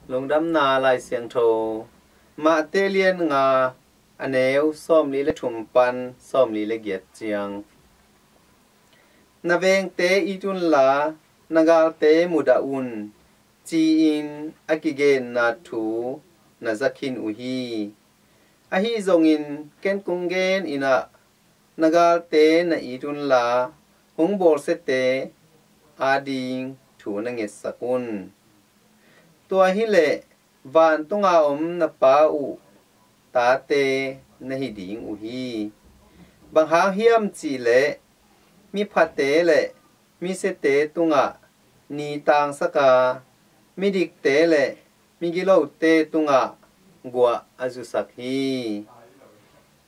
lung đâm na lại xiang thô mà tê liên ngà anh éo xóm lý lệ thùng pan xóm lý lệ giết chiang na veng te itun la nagal te muda un chi in akigen na thu na zakhin uhi ahi zongin ken kungen ina nagal te na itun la hung bol se te ading thu na nge sakun tua hi le van tunga na pa u ta te na hi ding uhi bang ha hiam chi le mi phate le mi se te tunga ni tang saka mi dik te le mi gilo te tunga gwa azu sakhi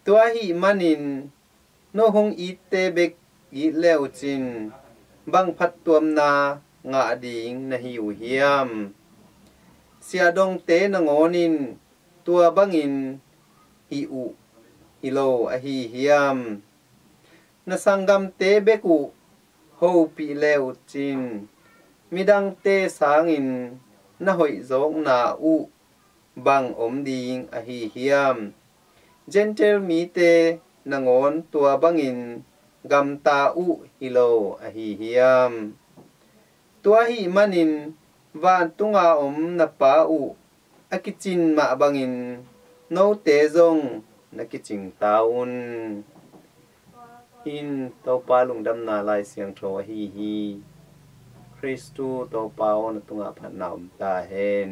tua hi manin no hong i te bek i leo chin bang phat tuam na nga ding na hi u hiam sia dong te na ngonin tua bangin hi u ilo a hi hiam na sangam te beku ho pi leo chin midang te sangin na hoi zong na u bang om ding a hi hiam gentle mi te na ngon tua bangin gam ta u ilo a hi hiam tua hi manin van tunga na pa u akichin ma bangin no te zong na kiching taun in to pa lung dam na lai siang tho hi Christu to pa on tunga phan naum ta hen